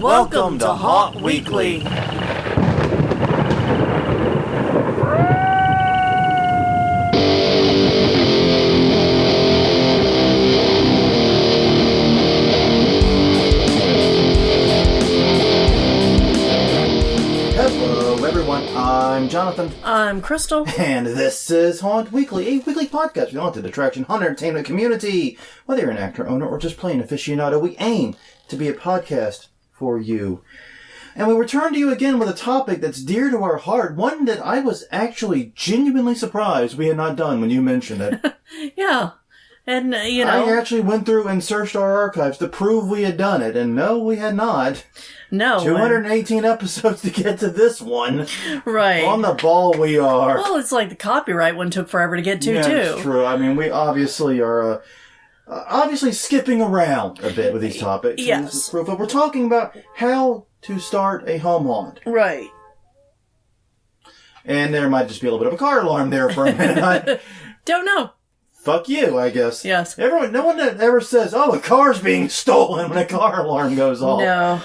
Welcome to Haunt Weekly. Hello everyone, I'm Jonathan. I'm Crystal. And this is Haunt Weekly, a weekly podcast for the haunted attraction, haunted entertainment community. Whether you're an actor, owner, or just plain aficionado, we aim to be a podcast for you. And we return to you again with a topic that's dear to our heart, one that I was actually genuinely surprised we had not done when you mentioned it. Yeah. And, I actually went through and searched our archives to prove we had done it, and no, we had not. No. 218 episodes to get to this one. Right. On the ball we are. Well, it's like the copyright one took forever to get to, yeah, too. That's true. I mean, we obviously are skipping around a bit with these topics. Yes. But we're talking about how to start a home haunt. Right. And there might just be a little bit of a car alarm there for a minute. Don't know. Fuck you, I guess. Yes. No one that ever says, oh, a car's being stolen when a car alarm goes off. No.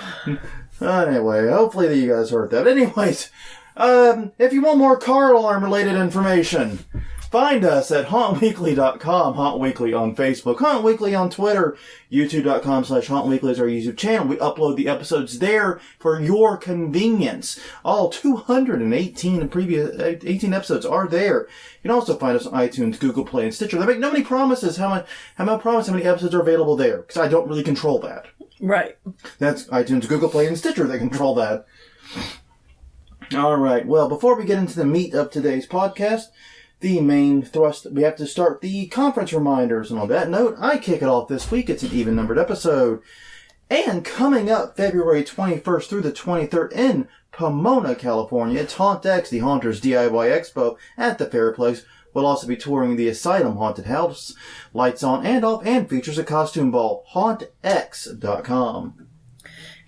Anyway, hopefully you guys heard that. Anyways, if you want more car alarm related information, find us at HauntWeekly.com, Haunt Weekly on Facebook, Haunt Weekly on Twitter, YouTube.com/HauntWeekly is our YouTube channel. We upload the episodes there for your convenience. All 218 previous 18 episodes are there. You can also find us on iTunes, Google Play, and Stitcher. They make no many promises how many episodes are available there, because I don't really control that. Right. That's iTunes, Google Play, and Stitcher that control that. Alright, well, before we get into the meat of today's podcast, the main thrust, we have to start the conference reminders. And on that note, I kick it off this week. It's an even-numbered episode. And coming up February 21st through the 23rd in Pomona, California, it's HauntX, the Haunters DIY Expo at the Fair Place. We'll also be touring the Asylum Haunted House, lights on and off, and features a costume ball. HauntX.com.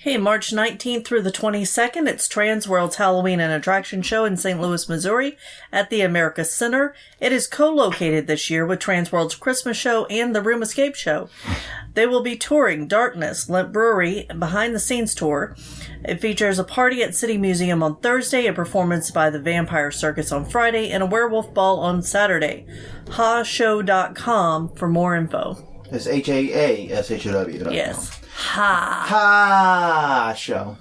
Hey, March 19th through the 22nd, it's Transworld's Halloween and Attraction Show in St. Louis, Missouri at the America Center. It is co-located this year with Transworld's Christmas Show and the Room Escape Show. They will be touring Darkness, Limp Brewery, behind-the-scenes tour. It features a party at City Museum on Thursday, a performance by the Vampire Circus on Friday, and a werewolf ball on Saturday. HAshow.com for more info. It's HAASHOW. Yes. Ha. Ha show.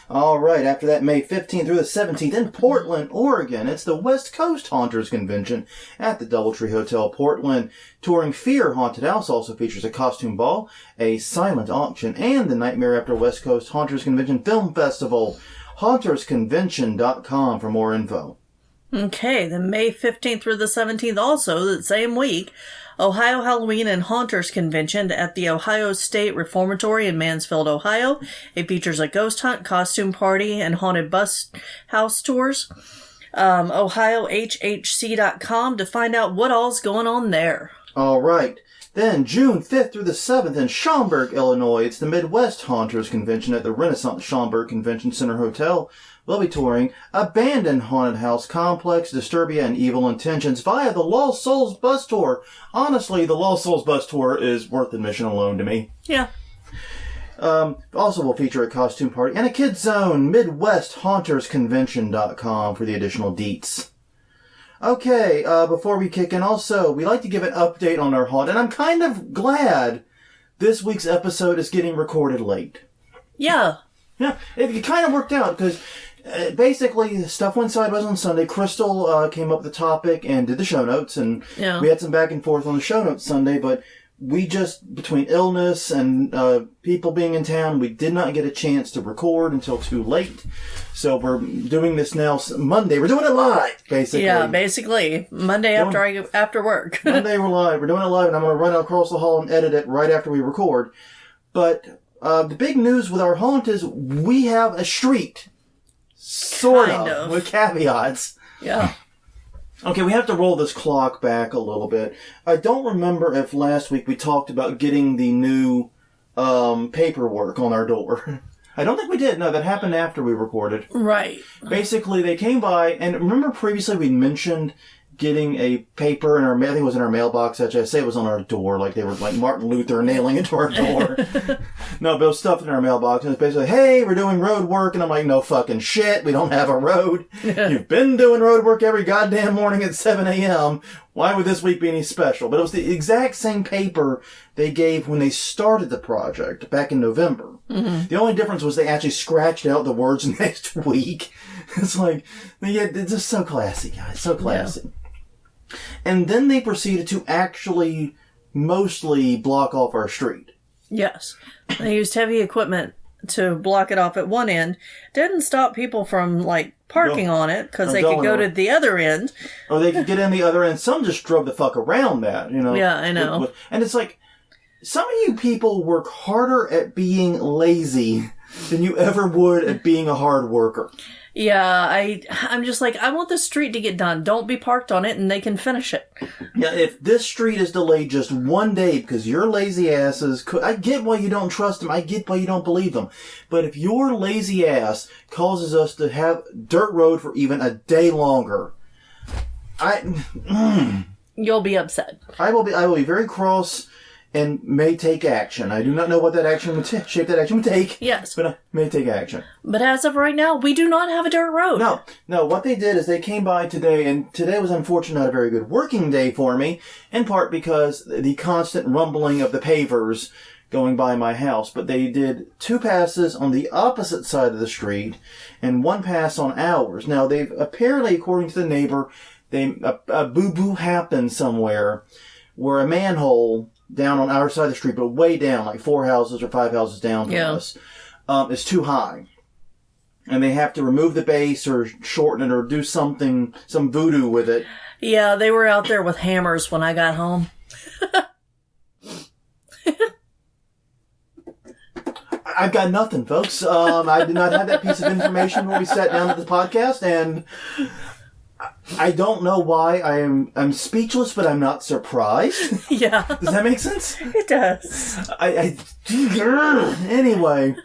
All right, after that, May 15th through the 17th in Portland, Oregon. It's the West Coast Haunters Convention at the Doubletree Hotel, Portland. Touring Fear Haunted House also features a costume ball, a silent auction, and the Nightmare After West Coast Haunters Convention Film Festival. HauntersConvention.com for more info. Okay, then May 15th through the 17th also, the same week, Ohio Halloween and Haunters Convention at the Ohio State Reformatory in Mansfield, Ohio. It features a ghost hunt, costume party, and haunted bus house tours. OhioHHC.com to find out what all's going on there. All right. Then, June 5th through the 7th in Schaumburg, Illinois, it's the Midwest Haunters Convention at the Renaissance Schaumburg Convention Center Hotel. We'll be touring Abandoned Haunted House Complex, Disturbia, and Evil Intentions via the Lost Souls Bus Tour. Honestly, the Lost Souls Bus Tour is worth admission alone to me. Yeah. Also will feature a costume party and a kids zone. MidwestHauntersConvention.com for the additional deets. Okay, before we kick in, also, we like to give an update on our haunt, and I'm kind of glad this week's episode is getting recorded late. Yeah. Yeah, it kind of worked out, because basically, stuff went sideways on Sunday. Crystal came up with the topic and did the show notes, and we had some back and forth on the show notes Sunday, but we just, between illness and people being in town, we did not get a chance to record until too late. So we're doing this now Monday. We're doing it live, basically. Yeah, basically. Monday after work. Monday we're live. We're doing it live, and I'm going to run across the hall and edit it right after we record. But the big news with our haunt is we have a street. Sort of. With caveats. Yeah. Okay, we have to roll this clock back a little bit. I don't remember if last week we talked about getting the new paperwork on our door. I don't think we did. No, that happened after we recorded. Right. Basically, they came by, and remember previously we mentioned getting a paper in our mail. I think it was in our mailbox. Actually, I say it was on our door, like they were like Martin Luther nailing it to our door. No, but it was stuff in our mailbox, and it's basically, hey, we're doing road work, and I'm like, no fucking shit, we don't have a road. You've been doing road work every goddamn morning at 7 a.m. Why would this week be any special? But it was the exact same paper they gave when they started the project back in November. Mm-hmm. The only difference was they actually scratched out the words next week. It's like, yeah, it's just so classy, guys, so classy. Yeah. And then they proceeded to actually mostly block off our street. Yes. They used heavy equipment to block it off at one end. Didn't stop people from, like, parking on it, because they could go to the other end. Or they could get in the other end. Some just drove the fuck around that, you know. Yeah, I know. And it's like, some of you people work harder at being lazy than you ever would at being a hard worker. Yeah, I'm just like, I want the street to get done. Don't be parked on it and they can finish it. Yeah, if this street is delayed just one day because your lazy asses... I get why you don't trust them. I get why you don't believe them. But if your lazy ass causes us to have dirt road for even a day longer, You'll be upset. I will be very cross and may take action. I do not know what that action would shape that action would take. Yes. But I may take action. But as of right now, we do not have a dirt road. No. What they did is they came by today, and today was unfortunately not a very good working day for me, in part because the constant rumbling of the pavers going by my house. But they did 2 passes on the opposite side of the street and 1 pass on ours. Now, they've apparently, according to the neighbor, a boo-boo happened somewhere where a manhole down on our side of the street, but way down, like 4 houses or 5 houses down from us, is too high. And they have to remove the base or shorten it or do something, some voodoo with it. Yeah, they were out there with hammers when I got home. I've got nothing, folks. I did not have that piece of information when we sat down at the podcast, and I don't know why. I'm speechless, but I'm not surprised. Yeah. Does that make sense? It does. Anyway,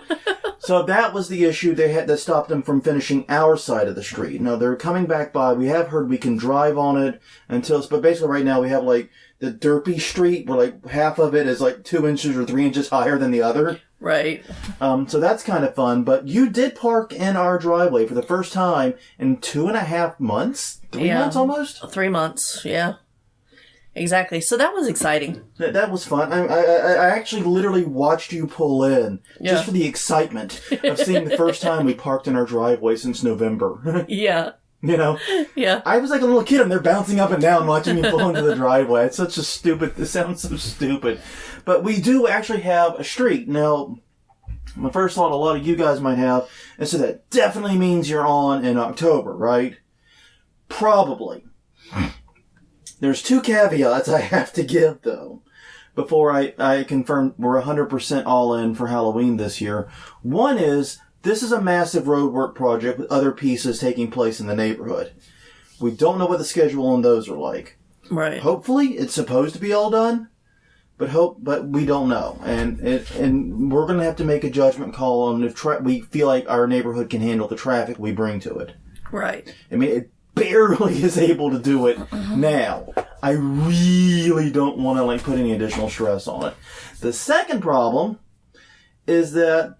so that was the issue that stopped them from finishing our side of the street. Now, they're coming back by. We have heard we can drive on it but basically right now we have like the derpy street where like half of it is like 2 inches or 3 inches higher than the other. Right. So that's kind of fun. But you did park in our driveway for the first time in 2.5 months? 3 months almost? 3 months, yeah. Exactly. So that was exciting. That was fun. I actually literally watched you pull in just for the excitement of seeing the first time we parked in our driveway since November. Yeah. You know? Yeah. I was like a little kid and they're bouncing up and down watching me pull into the driveway. It's such a stupid... It sounds so stupid. But we do actually have a street. Now, my first thought a lot of you guys might have is so that definitely means you're on in October, right? Probably. There's 2 caveats I have to give, though, before I confirm we're 100% all in for Halloween this year. One is, this is a massive roadwork project with other pieces taking place in the neighborhood. We don't know what the schedule on those are like. Right. Hopefully, it's supposed to be all done, but we don't know. And we're going to have to make a judgment call on if we feel like our neighborhood can handle the traffic we bring to it. Right. I mean, it barely is able to do it now. I really don't want to put any additional stress on it. The second problem is that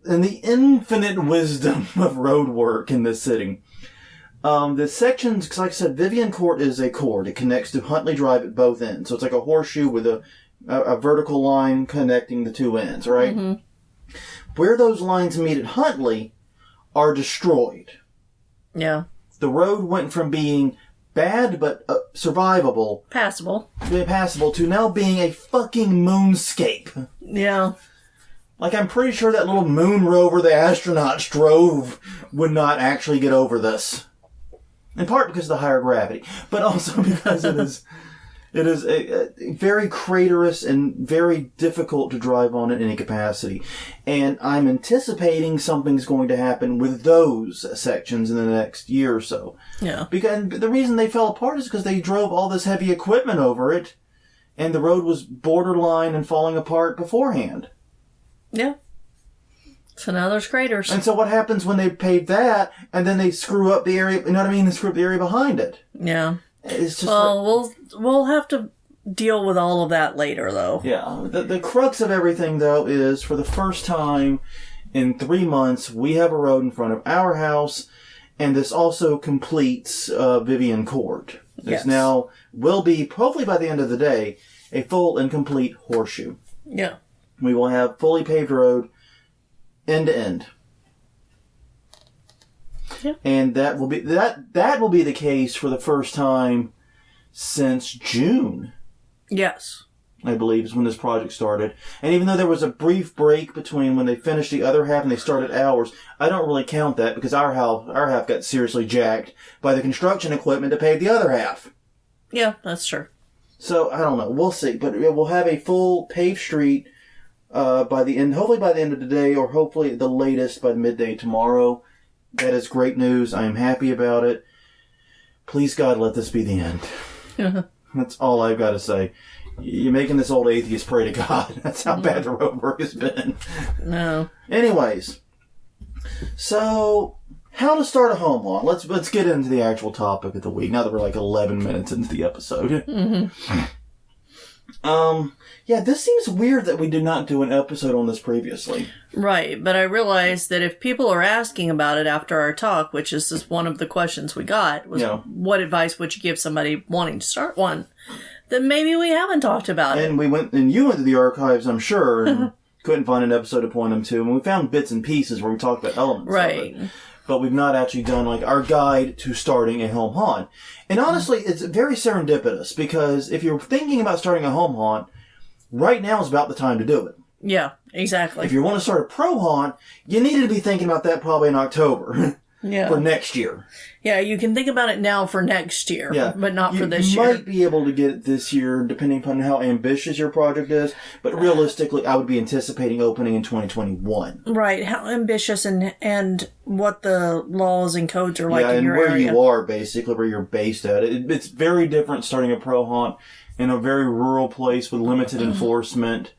in the infinite wisdom of road work in this city, the sections, because like I said, Vivian Court is a cord. It connects to Huntley Drive at both ends. So it's like a horseshoe with a vertical line connecting the 2 ends, right? Mm-hmm. Where those lines meet at Huntley are destroyed. Yeah. The road went from being bad but survivable, passable to now being a fucking moonscape. Yeah. I'm pretty sure that little moon rover the astronauts drove would not actually get over this. In part because of the higher gravity, but also because it is a very craterous and very difficult to drive on in any capacity. And I'm anticipating something's going to happen with those sections in the next year or so. Yeah. Because the reason they fell apart is because they drove all this heavy equipment over it, and the road was borderline and falling apart beforehand. Yeah. So now there's craters. And so what happens when they pave that, and then they screw up the area, you know what I mean? They screw up the area behind it. Yeah. it's just... we'll have to deal with all of that later, though. Yeah. The crux of everything, though, is for the first time in 3 months, we have a road in front of our house, and this also completes Vivian Court. This now will be, hopefully by the end of the day, a full and complete horseshoe. Yeah. We will have fully paved road end to end. Yeah. And that will be the case for the first time since June. Yes. I believe is when this project started. And even though there was a brief break between when they finished the other half and they started ours, I don't really count that because our half got seriously jacked by the construction equipment to pave the other half. Yeah, that's true. So, I don't know. We'll see. But we'll have a full paved street hopefully by the end of the day, or hopefully at the latest by midday tomorrow. That is great news. I am happy about it. Please, God, let this be the end. That's all I've got to say. You're making this old atheist pray to God. That's how bad the road work has been. No. Anyways, so how to start a home haunt. Let's get into the actual topic of the week. Now that we're like 11 minutes into the episode. Yeah, this seems weird that we did not do an episode on this previously. Right, but I realized that if people are asking about it after our talk, which is just one of the questions we got, was what advice would you give somebody wanting to start one? Then maybe we haven't talked about it. And you went to the archives, I'm sure, and couldn't find an episode to point them to, and we found bits and pieces where we talked about elements of it. But we've not actually done like our guide to starting a home haunt. And honestly, it's very serendipitous because if you're thinking about starting a home haunt, right now is about the time to do it. Yeah, exactly. If you want to start a pro haunt, you needed to be thinking about that probably in October. For next year. Yeah, you can think about it now for next year, but not for this year. You might be able to get it this year, depending upon how ambitious your project is. But realistically, I would be anticipating opening in 2021. Right, how ambitious and what the laws and codes are like in your area. area. And where you are, basically, where you're based at. It's very different starting a pro haunt in a very rural place with limited enforcement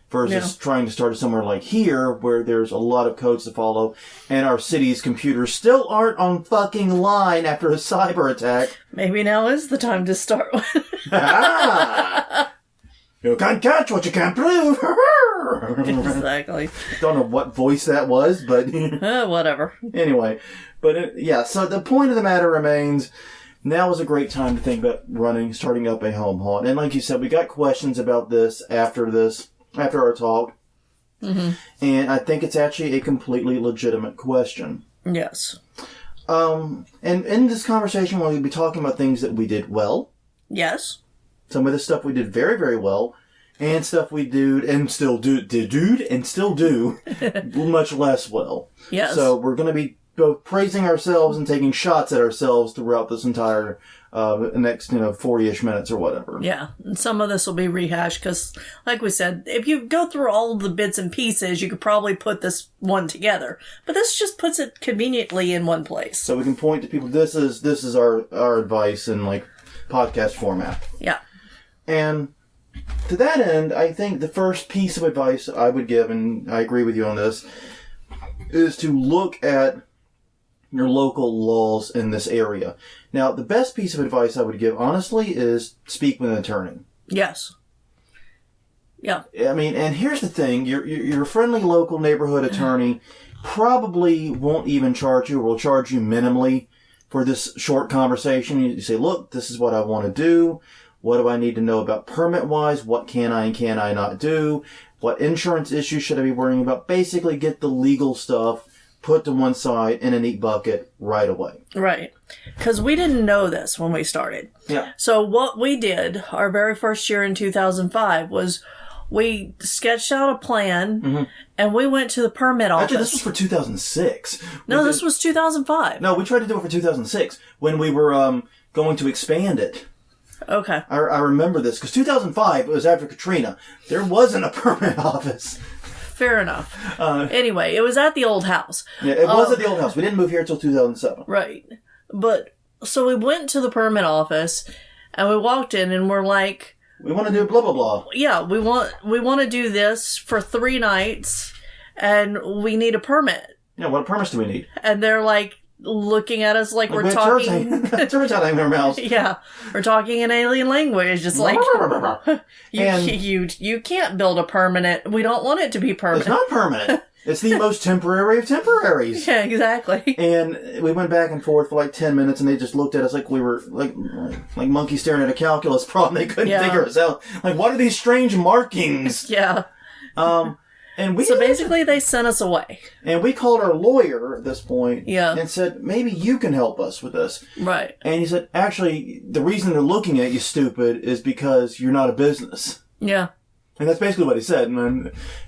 versus trying to start somewhere like here where there's a lot of codes to follow and our city's computers still aren't on fucking line after a cyber attack. Maybe now is the time to start one. You can't catch what you can't prove. Exactly. Don't know what voice that was, but... whatever. Anyway, but so the point of the matter remains... Now is a great time to think about starting up a home haunt. And like you said, we got questions about this after our talk. And I think it's actually a completely legitimate question. Yes. And in this conversation, we'll be talking about things that we did well. Yes. Some of the stuff we did very, very well. And stuff we do much less well. Yes. So we're going to be both praising ourselves and taking shots at ourselves throughout this entire next 40-ish minutes or whatever. Yeah, and some of this will be rehashed because, like we said, if you go through all of the bits and pieces, you could probably put this one together. But this just puts it conveniently in one place. So we can point to people. This is our advice in like podcast format. Yeah. And to that end, I think the first piece of advice I would give, and I agree with you on this, is to look at your local laws in this area. Now, the best piece of advice I would give, honestly, is speak with an attorney. Yes. Yeah. I mean, and here's the thing. Your friendly local neighborhood attorney probably won't even charge you or will charge you minimally for this short conversation. You say, look, this is what I want to do. What do I need to know about permit-wise? What can I and can I not do? What insurance issues should I be worrying about? Basically, get the legal stuff put to one side in a neat bucket right away. Right. Because we didn't know this when we started. Yeah. So what we did, our very first year in 2005, was we sketched out a plan, and we went to the permit office. Actually, this was for 2006. No, this was 2005. No, we tried to do it for 2006 when we were going to expand it. Okay. I remember this, because 2005, it was after Katrina. There wasn't a permit office. Fair enough. Anyway, it was at the old house. Yeah, it was at the old house. We didn't move here until 2007. Right. But, so we went to the permit office, and we walked in, and we're like... We want to do blah, blah, blah. Yeah, we want to do this for 3 nights, and we need a permit. Yeah, what permits do we need? And they're like, looking at us like we're Turns talking. out I'm their mouse. Yeah, we're talking in alien language. Just like you can't build a permanent. We don't want it to be permanent. It's not permanent. It's the most temporary of temporaries. Yeah, exactly. And we went back and forth for like 10 minutes, and they just looked at us like we were like monkeys staring at a calculus problem. They couldn't figure us out. Like, what are these strange markings? Yeah. And we basically they sent us away. And we called our lawyer at this point. Yeah. And said, maybe you can help us with this. Right. And he said, actually, the reason they're looking at you stupid is because you're not a business. Yeah. And that's basically what he said. And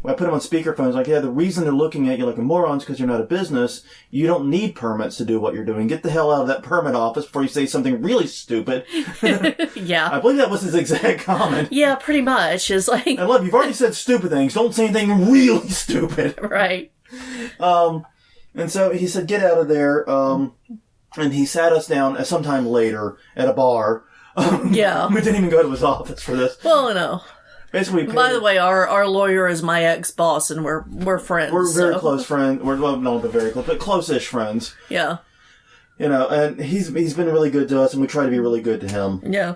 when I put him on speakerphone, I was like, yeah, the reason they're looking at you like a moron is because you're not a business. You don't need permits to do what you're doing. Get the hell out of that permit office before you say something really stupid. Yeah. I believe that was his exact comment. Yeah, pretty much. It's like... I love, you've already said stupid things. Don't say anything really stupid. Right. And so he said, get out of there. And he sat us down sometime later at a bar. Yeah. We didn't even go to his office for this. Well, no. Basically, by the way, our lawyer is my ex-boss, and we're friends. We're very close friends. We're not very close, but close-ish friends. Yeah. You know, and he's been really good to us, and we try to be really good to him. Yeah.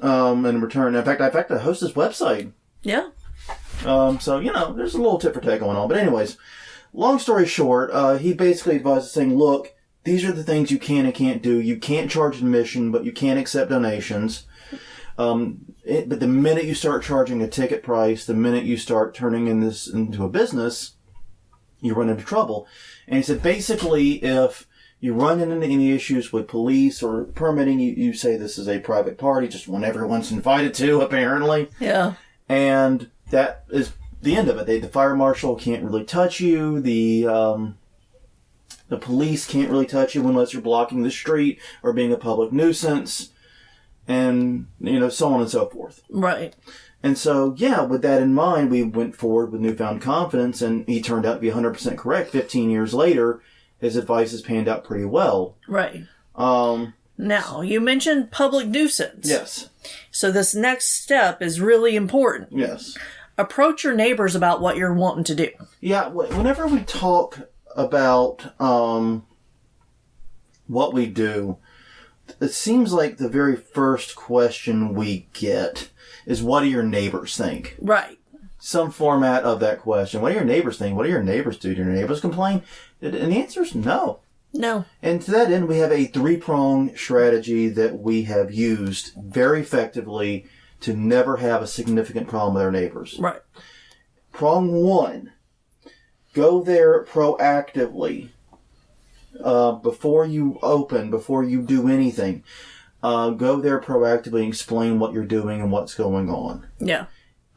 In return, in fact, I host his website. Yeah. So you know, there's a little tit for tat going on. But anyways, long story short, he basically advised us saying, look, these are the things you can and can't do. You can't charge admission, but you can accept donations. But the minute you start charging a ticket price, the minute you start turning this into a business, you run into trouble. And he said, basically, if you run into any issues with police or permitting, you say this is a private party, just one everyone's invited to, apparently. Yeah. And that is the end of it. The fire marshal can't really touch you. The police can't really touch you unless you're blocking the street or being a public nuisance. And, you know, so on and so forth. Right. And so, yeah, with that in mind, we went forward with newfound confidence, and he turned out to be 100% correct. 15 years later, his advice has panned out pretty well. Right. Now, you mentioned public nuisance. Yes. So this next step is really important. Yes. Approach your neighbors about what you're wanting to do. Yeah, whenever we talk about what we do, it seems like the very first question we get is, what do your neighbors think? Right. Some format of that question. What do your neighbors think? What do your neighbors do? Do your neighbors complain? And the answer is no. No. And to that end, we have a 3-pronged strategy that we have used very effectively to never have a significant problem with our neighbors. Right. Prong 1, go there proactively. Before you open, before you do anything, go there proactively and explain what you're doing and what's going on. Yeah.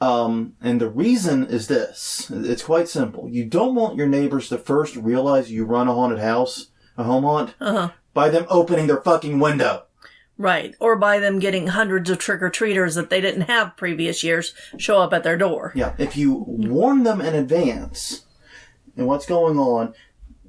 And the reason is this. It's quite simple. You don't want your neighbors to first realize you run a haunted house, a home haunt, by them opening their fucking window. Right. Or by them getting hundreds of trick-or-treaters that they didn't have previous years show up at their door. Yeah. If you warn them in advance and what's going on,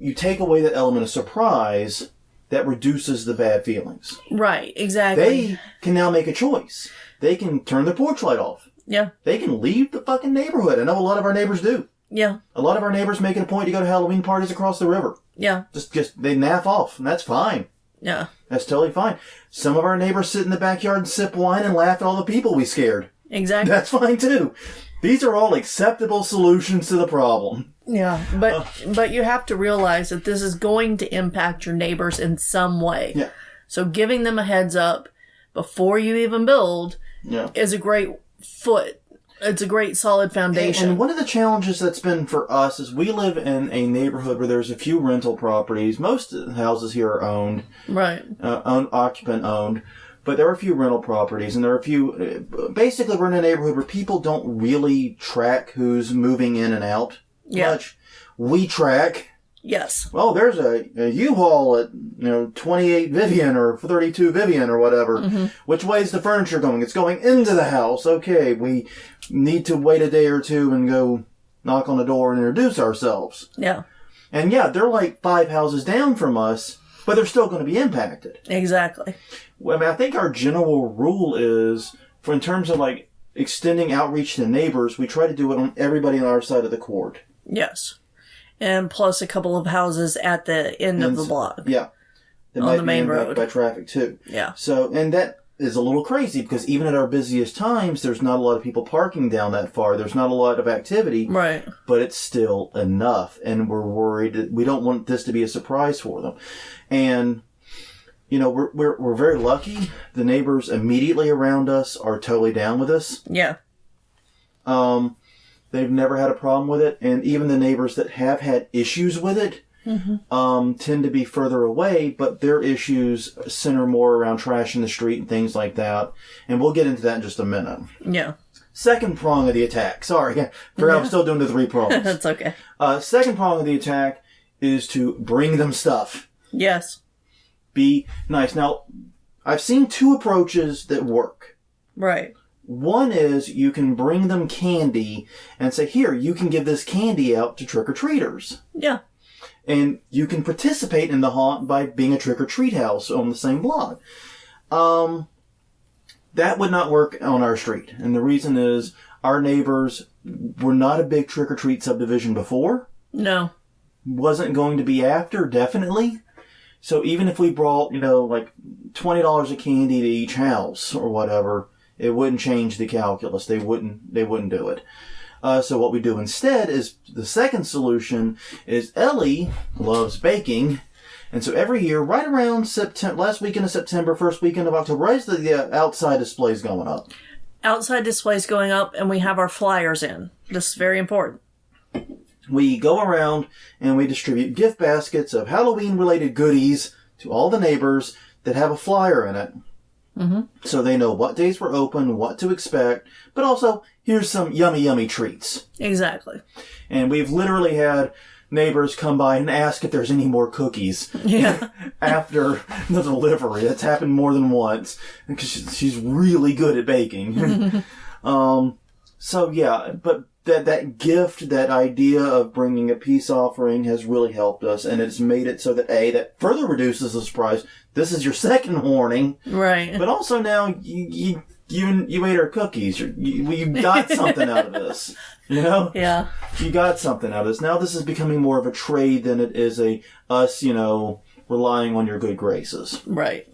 you take away that element of surprise that reduces the bad feelings. Right, exactly. They can now make a choice. They can turn their porch light off. Yeah. They can leave the fucking neighborhood. I know a lot of our neighbors do. Yeah. A lot of our neighbors make it a point to go to Halloween parties across the river. Yeah. Just they naff off, and that's fine. Yeah. That's totally fine. Some of our neighbors sit in the backyard and sip wine and laugh at all the people we scared. Exactly. That's fine too. These are all acceptable solutions to the problem. Yeah, but you have to realize that this is going to impact your neighbors in some way. Yeah. So giving them a heads up before you even build is a great foot. It's a great solid foundation. And one of the challenges that's been for us is we live in a neighborhood where there's a few rental properties. Most houses here are owned. Right. Occupant owned. But there are a few rental properties, and there are a few... Basically, we're in a neighborhood where people don't really track who's moving in and out much. We track. Yes. Well, there's a U-Haul at 28 Vivian or 32 Vivian or whatever. Mm-hmm. Which way is the furniture going? It's going into the house. Okay, we need to wait a day or two and go knock on the door and introduce ourselves. Yeah. And yeah, they're like 5 houses down from us, but they're still going to be impacted. Exactly. Well, I mean, I think our general rule is, for in terms of like extending outreach to neighbors, we try to do it on everybody on our side of the court. Yes. And plus a couple of houses at the end of the block. Yeah. that on might the be main impacted road. by traffic too. Yeah. So, and that is a little crazy because even at our busiest times, there's not a lot of people parking down that far. There's not a lot of activity. Right. But it's still enough. And we're worried that we don't want this to be a surprise for them. And, you know, we're very lucky. The neighbors immediately around us are totally down with us. Yeah. They've never had a problem with it. And even the neighbors that have had issues with it, tend to be further away, but their issues center more around trash in the street and things like that. And we'll get into that in just a minute. Yeah. Second prong of the attack. Sorry, I'm still doing the 3 prongs. That's okay. Second prong of the attack is to bring them stuff. Yes. Be nice. Now, I've seen 2 approaches that work. Right. One is you can bring them candy and say, here, you can give this candy out to trick-or-treaters. Yeah. And you can participate in the haunt by being a trick-or-treat house on the same block. That would not work on our street. And the reason is our neighbors were not a big trick-or-treat subdivision before. No. Wasn't going to be after, definitely. So even if we brought, like $20 of candy to each house or whatever, it wouldn't change the calculus. They wouldn't do it. So what we do instead is the second solution is Ellie loves baking. And so every year, right around September, last weekend of September, first weekend of October, right as the outside displays going up. Outside displays going up, and we have our flyers in. This is very important. We go around and we distribute gift baskets of Halloween-related goodies to all the neighbors that have a flyer in it. Mm-hmm. So they know what days we're open, what to expect, but also here's some yummy, yummy treats. Exactly. And we've literally had neighbors come by and ask if there's any more cookies. Yeah. After the delivery. That's happened more than once because she's really good at baking. So yeah, but that gift, that idea of bringing a peace offering has really helped us, and it's made it so that that further reduces the surprise. This is your second warning, right? But also now you ate our cookies. You got something out of this, Yeah. You got something out of this. Now this is becoming more of a trade than it is us, relying on your good graces. Right.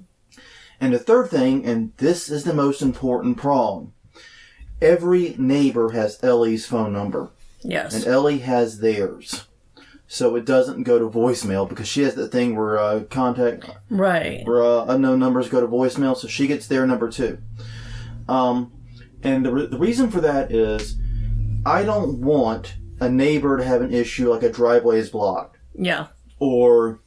And the third thing, and this is the most important prong. Every neighbor has Ellie's phone number. Yes. And Ellie has theirs. So it doesn't go to voicemail because she has that thing where unknown numbers go to voicemail, so she gets their number too. And the reason for that is I don't want a neighbor to have an issue like a driveway is blocked. Yeah. Or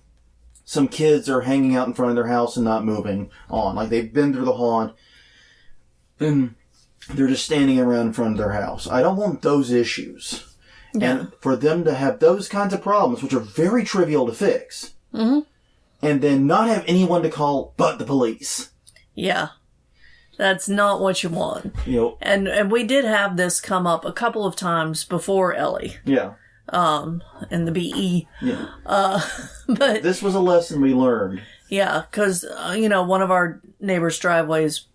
some kids are hanging out in front of their house and not moving on. Like they've been through the haunt and they're just standing around in front of their house. I don't want those issues. Yeah. And for them to have those kinds of problems, which are very trivial to fix, and then not have anyone to call but the police. Yeah. That's not what you want. And we did have this come up a couple of times before Ellie. Yeah. In the BE. Yeah. But this was a lesson we learned. Yeah, because, one of our neighbor's driveways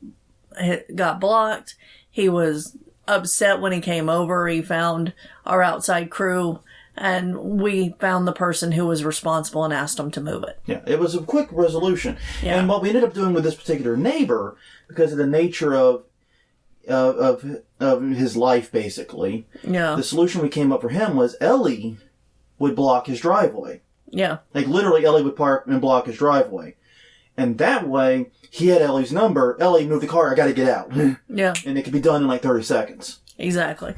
got blocked. He was upset when he came over. He found our outside crew, and we found the person who was responsible and asked them to move it. Yeah, it was a quick resolution. Yeah. And what we ended up doing with this particular neighbor, because of the nature of his life, basically, the solution we came up for him was Ellie would block his driveway. Yeah. Like, literally, Ellie would park and block his driveway. And that way, he had Ellie's number. Ellie, move the car. I got to get out. Yeah. And it could be done in like 30 seconds. Exactly.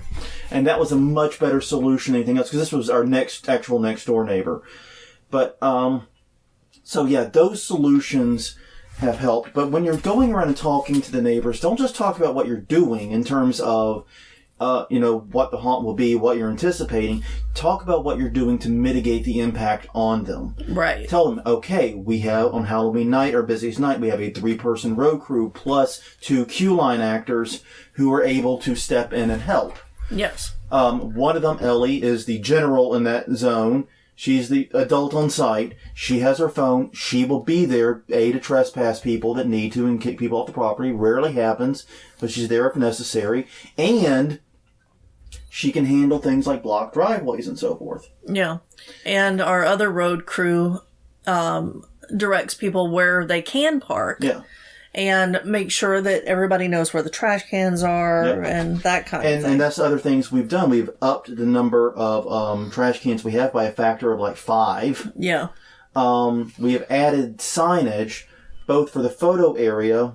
And that was a much better solution than anything else, because this was our actual next door neighbor. But, so yeah, those solutions have helped. But when you're going around and talking to the neighbors, don't just talk about what you're doing in terms of, what the haunt will be, what you're anticipating. Talk about what you're doing to mitigate the impact on them. Right. Tell them, okay, we have on Halloween night, our busiest night, we have a 3-person road crew plus 2 queue line actors who are able to step in and help. Yes. One of them, Ellie, is the general in that zone. She's the adult on site. She has her phone. She will be there, to trespass people that need to and kick people off the property. Rarely happens, but she's there if necessary. And she can handle things like blocked driveways and so forth. Yeah. And our other road crew, directs people where they can park. Yeah. And make sure that everybody knows where the trash cans are and that kind of thing. And that's other things we've done. We've upped the number of trash cans we have by a factor of like 5. Yeah. We have added signage, both for the photo area,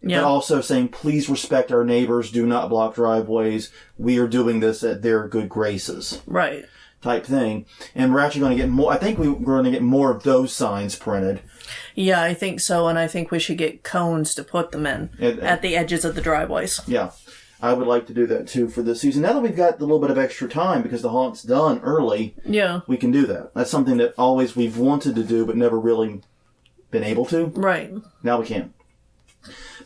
but also saying, please respect our neighbors, do not block driveways. We are doing this at their good graces. Right. Type thing. And we're actually going to get more, I think we're going to get more of those signs printed. Yeah, I think so, and I think we should get cones to put them in at the edges of the driveways. Yeah. I would like to do that too for this season. Now that we've got a little bit of extra time because the haunt's done early, we can do that. That's something that always we've wanted to do but never really been able to. Right. Now we can.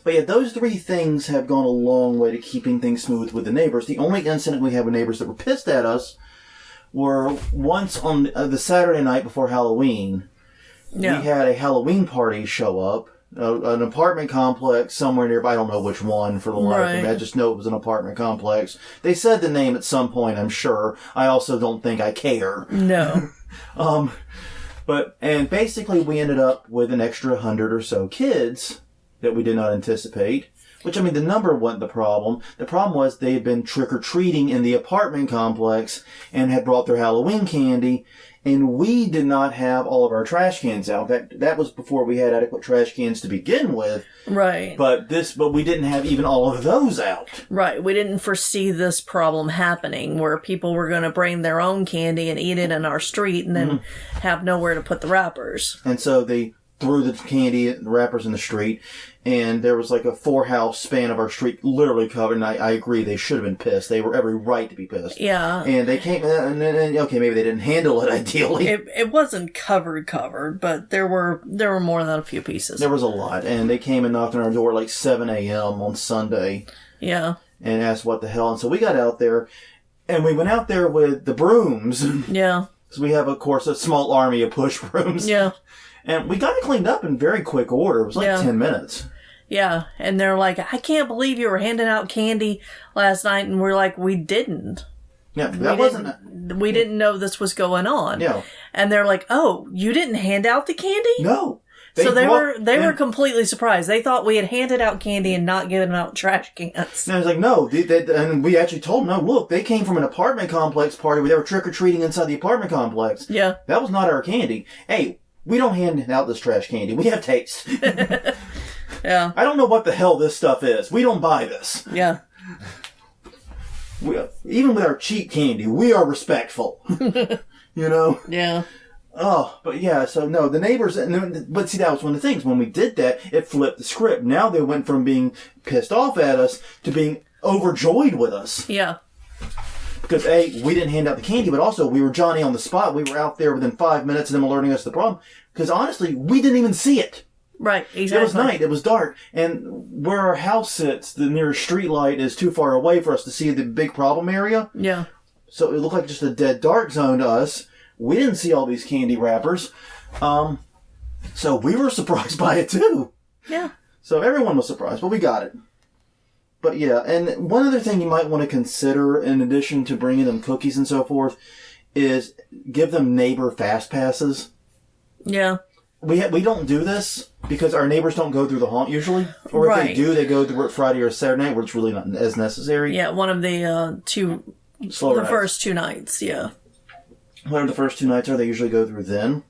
But yeah, those 3 things have gone a long way to keeping things smooth with the neighbors. The only incident we had with neighbors that were pissed at us were once on the Saturday night before Halloween. Yeah. We had a Halloween party show up. An apartment complex somewhere nearby. I don't know which one for the life of me. I just know it was an apartment complex. They said the name at some point, I'm sure. I also don't think I care. No. And basically we ended up with an extra 100 or so kids that we did not anticipate. Which, I mean, the number wasn't the problem. The problem was they had been trick-or-treating in the apartment complex and had brought their Halloween candy, and we did not have all of our trash cans out. That was before we had adequate trash cans to begin with. Right. But we didn't have even all of those out. Right. We didn't foresee this problem happening where people were going to bring their own candy and eat it in our street and then have nowhere to put the wrappers. And so they threw the candy and the wrappers in the street, and there was like a 4-house span of our street literally covered, and I agree, they should have been pissed. They were every right to be pissed. Yeah. And they came, and then, okay, maybe they didn't handle it ideally. It wasn't covered, but there were more than a few pieces. There was a lot, and they came and knocked on our door at like 7 a.m. on Sunday. Yeah. And asked what the hell, and so we got out there, and we went out there with the brooms. Yeah. So we have, of course, a small army of push brooms. Yeah. And we got it cleaned up in very quick order. It was like 10 minutes. Yeah. And they're like, I can't believe you were handing out candy last night. And we're like, we didn't. Yeah, We didn't know this was going on. Yeah. And they're like, oh, you didn't hand out the candy? No. They were completely surprised. They thought we had handed out candy and not given out trash cans. And I was like, no. And we actually told them, no, look, they came from an apartment complex party where they were trick-or-treating inside the apartment complex. Yeah. That was not our candy. Hey, we don't hand out this trash candy. We have taste. Yeah. I don't know what the hell this stuff is. We don't buy this. Yeah. Even with our cheap candy, we are respectful. You know? Yeah. Oh, but yeah, so no, the neighbors, but see, that was one of the things. When we did that, it flipped the script. Now they went from being pissed off at us to being overjoyed with us. Yeah. Because A, we didn't hand out the candy, but also we were Johnny on the spot. We were out there within 5 minutes of them alerting us to the problem. Because honestly, we didn't even see it. Right, exactly. It was night, it was dark, and where our house sits, the nearest street light is too far away for us to see the big problem area. Yeah. So it looked like just a dead dark zone to us. We didn't see all these candy wrappers. So we were surprised by it too. Yeah. So everyone was surprised, but we got it. But yeah, and one other thing you might want to consider, in addition to bringing them cookies and so forth, is give them neighbor fast passes. Yeah. We don't do this because our neighbors don't go through the haunt usually. Or if they do, they go through Friday or Saturday night, where it's really not as necessary. Yeah, one of the first 2 nights, yeah. Whatever the first 2 nights are, they usually go through then.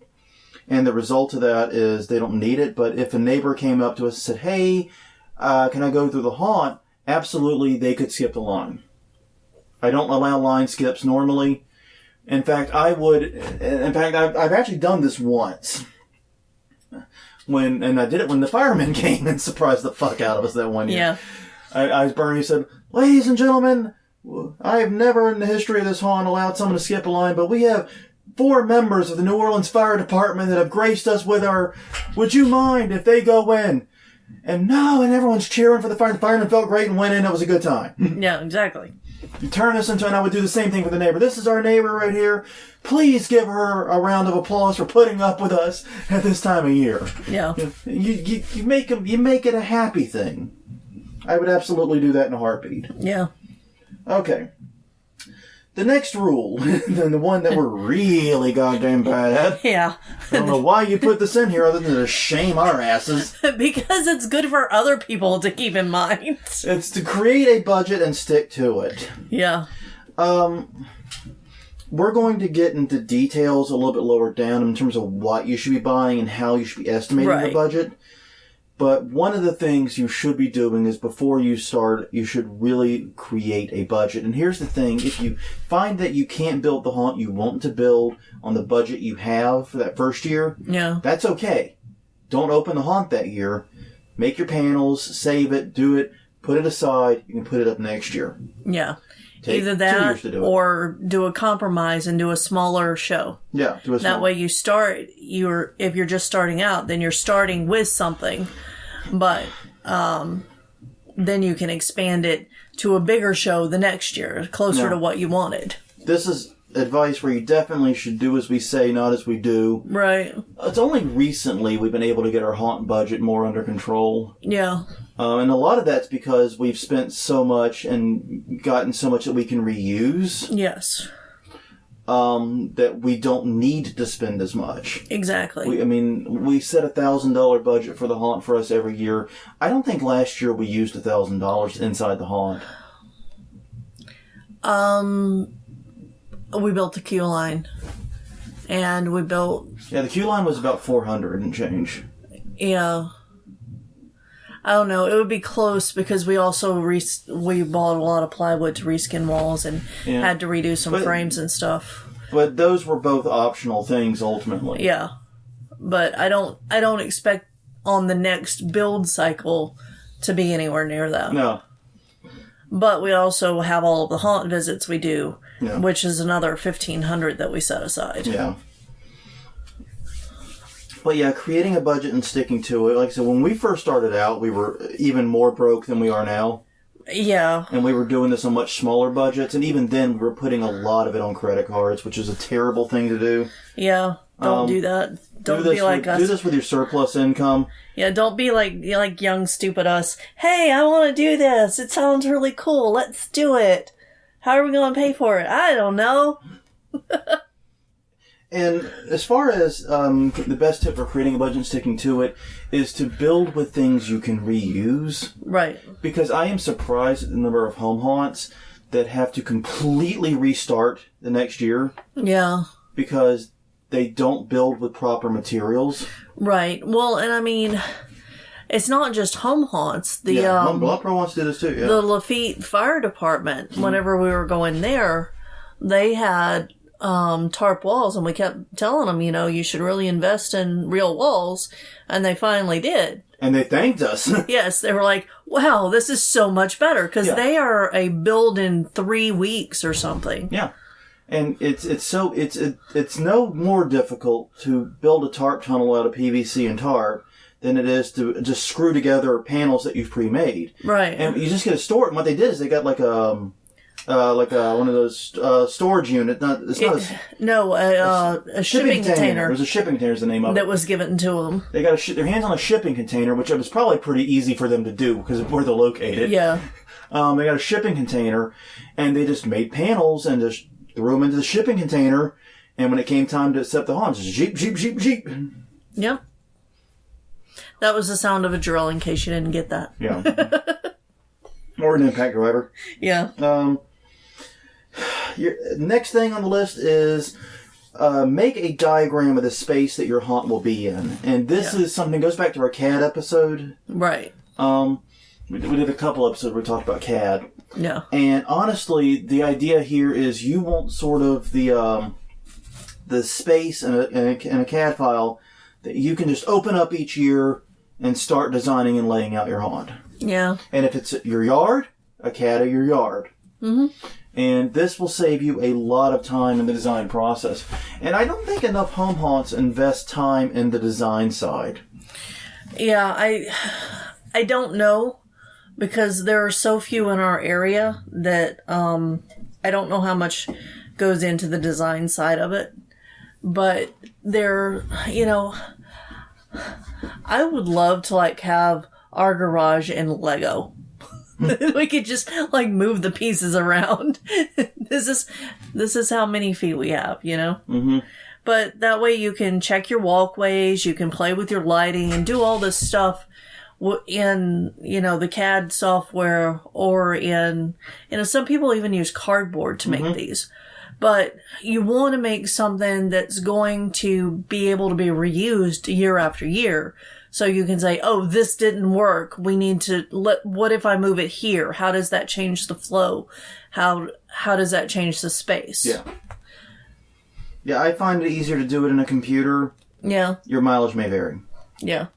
And the result of that is they don't need it. But if a neighbor came up to us and said, hey, can I go through the haunt? Absolutely, they could skip the line. I don't allow line skips normally. In fact, I've actually done this once. And I did it when the firemen came and surprised the fuck out of us that one year. Yeah. Bernie said, ladies and gentlemen, I have never in the history of this haunt allowed someone to skip a line, but we have 4 members of the New Orleans Fire Department that have graced us with would you mind if they go in? And no, and everyone's cheering for the fire. The firemen felt great and went in. It was a good time. Yeah, exactly. You turn this into, and I would do the same thing for the neighbor. This is our neighbor right here. Please give her a round of applause for putting up with us at this time of year. Yeah. You make it a happy thing. I would absolutely do that in a heartbeat. Yeah. Okay. the next rule, the one that we're really goddamn bad at. Yeah. I don't know why you put this in here other than to shame our asses. Because it's good for other people to keep in mind. It's to create a budget and stick to it. Yeah. We're going to get into details a little bit lower down in terms of what you should be buying and how you should be estimating your budget. But one of the things you should be doing is before you start, you should really create a budget. And here's the thing. If you find that you can't build the haunt you want to build on the budget you have for that first year, that's okay. Don't open the haunt that year. Make your panels, save it, do it, put it aside. You can put it up next year. Yeah. Take Either 2 that years to do it. or do a compromise and do a smaller show. Yeah, do a That way you start, if you're just starting out, then you're starting with something. But then you can expand it to a bigger show the next year, closer to what you wanted. This is advice where you definitely should do as we say, not as we do. Right. It's only recently we've been able to get our haunt budget more under control. Yeah. And a lot of that's because we've spent so much and gotten so much that we can reuse. Yes. That we don't need to spend as much. Exactly. We set $1,000 budget for the haunt for us every year. I don't think last year we used $1,000 inside the haunt. We built the queue line. And we built... Yeah, the queue line was about 400 and change. Yeah. I don't know. It would be close because we also we bought a lot of plywood to reskin walls and had to redo some frames and stuff. But those were both optional things ultimately. Yeah. But I don't expect on the next build cycle to be anywhere near that. No. But we also have all of the haunt visits we do, which is another $1,500 that we set aside. Yeah. But yeah, creating a budget and sticking to it. Like I said, when we first started out, we were even more broke than we are now. Yeah. And we were doing this on much smaller budgets. And even then, we were putting a lot of it on credit cards, which is a terrible thing to do. Yeah. Don't do that. Don't be like us. Do this with your surplus income. Yeah, don't be like young, stupid us. Hey, I want to do this. It sounds really cool. Let's do it. How are we going to pay for it? I don't know. And as far as the best tip for creating a budget and sticking to it is to build with things you can reuse. Right. Because I am surprised at the number of home haunts that have to completely restart the next year. Yeah. Because they don't build with proper materials. Right. Well, and it's not just home haunts. Blood Pro wants to do this too, yeah. The Lafitte Fire Department, whenever we were going there, they had tarp walls, and we kept telling them, you should really invest in real walls, and they finally did. And they thanked us. Yes, they were like, wow, this is so much better, because they are a build in 3 weeks or something. Yeah. And it's no more difficult to build a tarp tunnel out of PVC and tarp than it is to just screw together panels that you've pre-made. Right. And you just get a store. And what they did is they got like one of those storage units. A shipping container. It was a shipping container is the name of it. That was given to them. They got their hands on a shipping container, which was probably pretty easy for them to do because of where they're located. Yeah. They got a shipping container, and they just made panels and just threw them into the shipping container. And when it came time to accept the haunts, jeep, jeep, jeep, jeep. Yep. That was the sound of a drill, in case you didn't get that. Yeah. Or an impact driver. Yeah. Your next thing on the list is make a diagram of the space that your haunt will be in. And this is something that goes back to our CAD episode. Right. We did a couple episodes where we talked about CAD. Yeah. And honestly, the idea here is you want sort of the space in a CAD file that you can just open up each year and start designing and laying out your haunt. Yeah. And if it's your yard, a CAD of your yard. Mm-hmm. And this will save you a lot of time in the design process. And I don't think enough home haunts invest time in the design side. Yeah, I don't know, because there are so few in our area that I don't know how much goes into the design side of it. But I would love to have our garage in Lego. We could just like move the pieces around. This is how many feet we have, you know? Mm-hmm. But that way you can check your walkways, you can play with your lighting and do all this stuff in, the CAD software or in, some people even use cardboard to make these. But you want to make something that's going to be able to be reused year after year. So you can say, oh, this didn't work. We need to what if I move it here? How does that change the flow? How does that change the space? Yeah. Yeah, I find it easier to do it in a computer. Yeah. Your mileage may vary. Yeah.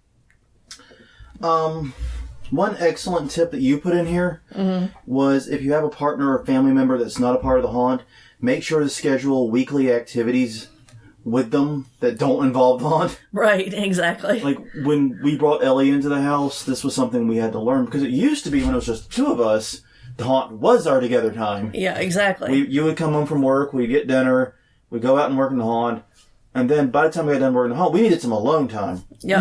One excellent tip that you put in here was if you have a partner or family member that's not a part of the haunt, make sure to schedule weekly activities with them that don't involve the haunt. Right, exactly. Like when we brought Ellie into the house, this was something we had to learn because it used to be when it was just the two of us, the haunt was our together time. Yeah, exactly. You would come home from work, we'd get dinner, we'd go out and work in the haunt, and then by the time we got done working in the haunt, we needed some alone time. Yeah.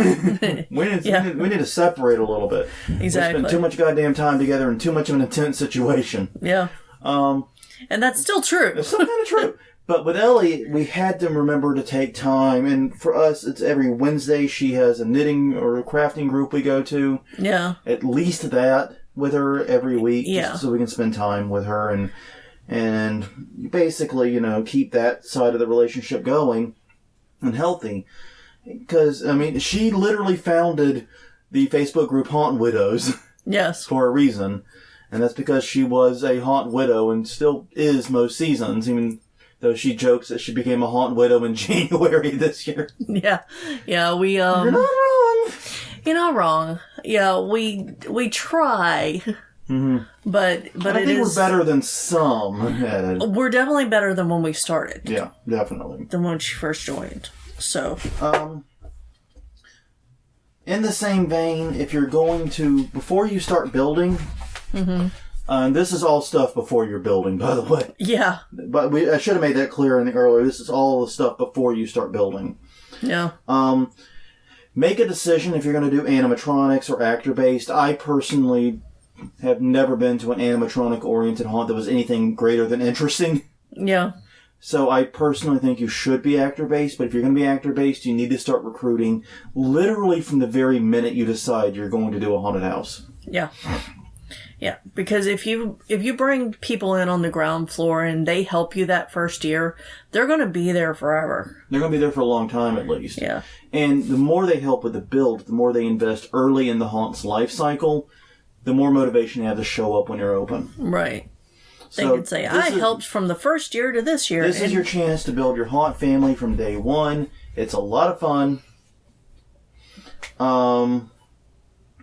we need to separate a little bit. Exactly. We spend too much goddamn time together in too much of an intense situation. Yeah. And that's still true. It's still kind of true. But with Ellie, we had to remember to take time. And for us, it's every Wednesday she has a knitting or a crafting group we go to. Yeah. At least that with her every week. Yeah. Just so we can spend time with her and basically, keep that side of the relationship going and healthy. Because, she literally founded the Facebook group Haunt Widows. Yes. For a reason. And that's because she was a haunt widow and still is most seasons, even though she jokes that she became a haunt widow in January this year. Yeah. Yeah, we, You're not wrong. You're not wrong. Yeah, we try. Mm-hmm. But I think we're better than some. We're definitely better than when we started. Yeah, definitely. Than when she first joined. So. In the same vein, if you're going to, before you start building, and this is all stuff before you're building, by the way. Yeah. But I should have made that clear earlier. This is all the stuff before you start building. Yeah. Make a decision if you're going to do animatronics or actor-based. I personally have never been to an animatronic-oriented haunt that was anything greater than interesting. Yeah. So I personally think you should be actor-based, but if you're going to be actor-based, you need to start recruiting literally from the very minute you decide you're going to do a haunted house. Yeah. Yeah, because if you bring people in on the ground floor and they help you that first year, they're going to be there forever. They're going to be there for a long time at least. Yeah. And the more they help with the build, the more they invest early in the haunt's life cycle, the more motivation you have to show up when you're open. Right. They So could say, I helped from the first year to this year. This is your chance to build your haunt family from day one. It's a lot of fun.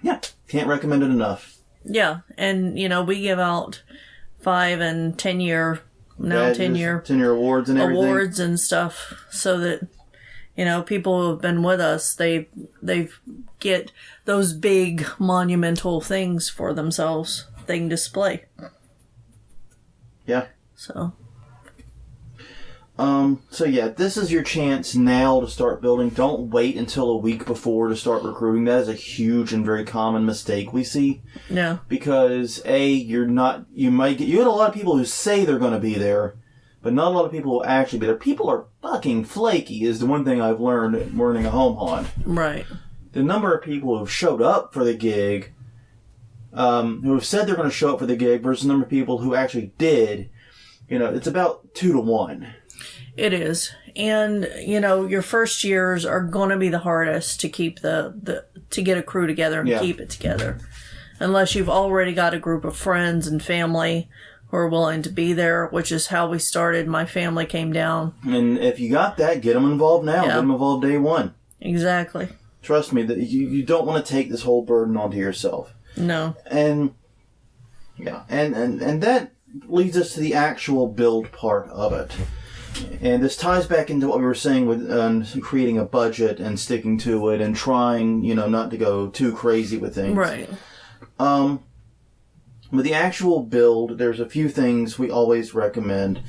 Yeah, can't recommend it enough. Yeah, and, we give out 5 and 10 year, now 10 year 10-year awards and everything. Awards and stuff, so that, people who have been with us, they get those big monumental things for themselves, they can display. Yeah. So yeah, this is your chance now to start building. Don't wait until a week before to start recruiting. That is a huge and very common mistake we see. Yeah. Because you get a lot of people who say they're going to be there, but not a lot of people will actually be there. People are fucking flaky is the one thing I've learned running a home haunt. Right. The number of people who have showed up for the gig, who have said they're going to show up for the gig versus the number of people who actually did, it's about 2 to 1. It is. And, your first years are going to be the hardest to keep to get a crew together and keep it together. Unless you've already got a group of friends and family who are willing to be there, which is how we started. My family came down. And if you got that, get them involved now. Get them involved day one. Exactly. Trust me, that you don't want to take this whole burden onto yourself. No. And, yeah, and that leads us to the actual build part of it. And this ties back into what we were saying with creating a budget and sticking to it and trying, not to go too crazy with things. Right. With the actual build, there's a few things we always recommend.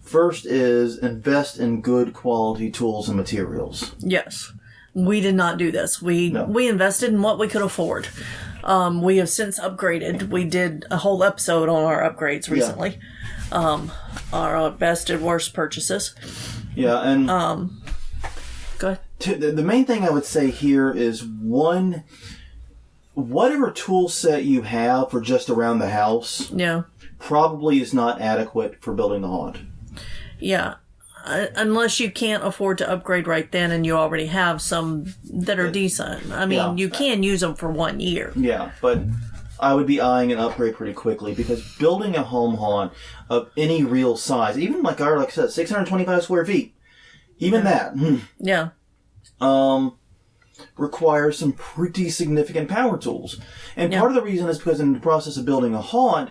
First is invest in good quality tools and materials. Yes. We did not do this. We invested in what we could afford. We have since upgraded. We did a whole episode on our upgrades recently. Our best and worst purchases. Yeah, and go ahead. The main thing I would say here is whatever tool set you have for just around the house probably is not adequate for building the haunt. Yeah. Unless you can't afford to upgrade right then and you already have some that are decent. I mean, you can use them for 1 year. Yeah, but I would be eyeing an upgrade pretty quickly because building a home haunt of any real size, even like I said, 625 square feet, even that. Yeah. Requires some pretty significant power tools. And part of the reason is because in the process of building a haunt,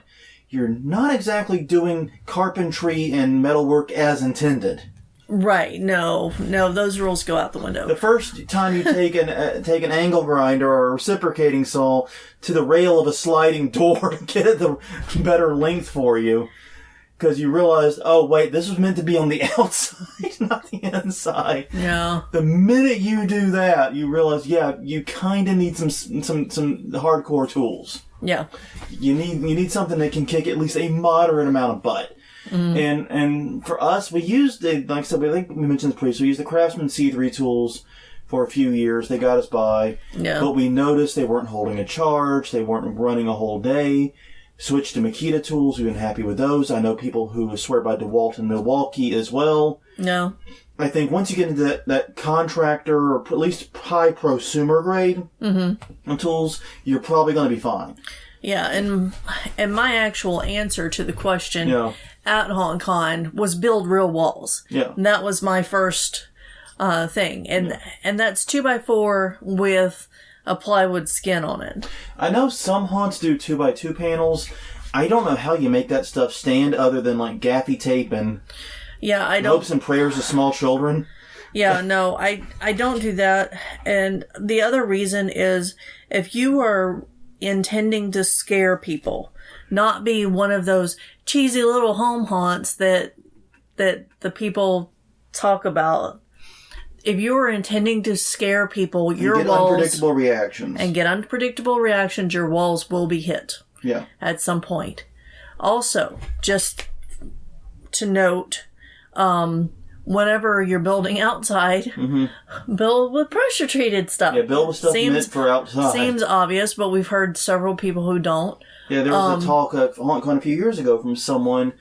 you're not exactly doing carpentry and metalwork as intended. Right. No, those rules go out the window. The first time you take an angle grinder or a reciprocating saw to the rail of a sliding door to get it the better length for you, because you realized, oh wait, this was meant to be on the outside, not the inside. Yeah. The minute you do that, you realize, you kind of need some hardcore tools. Yeah. You need something that can kick at least a moderate amount of butt. And for us, we used like I said, I think we mentioned this previously. We used the Craftsman C3 tools for a few years. They got us by. Yeah. But we noticed they weren't holding a charge. They weren't running a whole day. Switched to Makita tools. We've been happy with those. I know people who swear by DeWalt and Milwaukee as well. No. I think once you get into that contractor or at least high prosumer grade tools, you're probably going to be fine. Yeah, and my actual answer to the question at HAuNTcon was build real walls. Yeah. And that was my first thing. And that's 2x4 with a plywood skin on it. I know some haunts do 2x2 panels. I don't know how you make that stuff stand other than like gaffy tape and hopes and prayers of small children. Yeah, no, I don't do that. And the other reason is if you are intending to scare people, not be one of those cheesy little home haunts that the people talk about. If you are intending to scare people, your walls unpredictable reactions. And get unpredictable reactions, your walls will be hit. Yeah. At some point. Also, just to note, whenever you're building outside, build with pressure treated stuff. Yeah, build with stuff meant for outside. Seems obvious, but we've heard several people who don't. Yeah, there was a talk at HauNTcon a few years ago from someone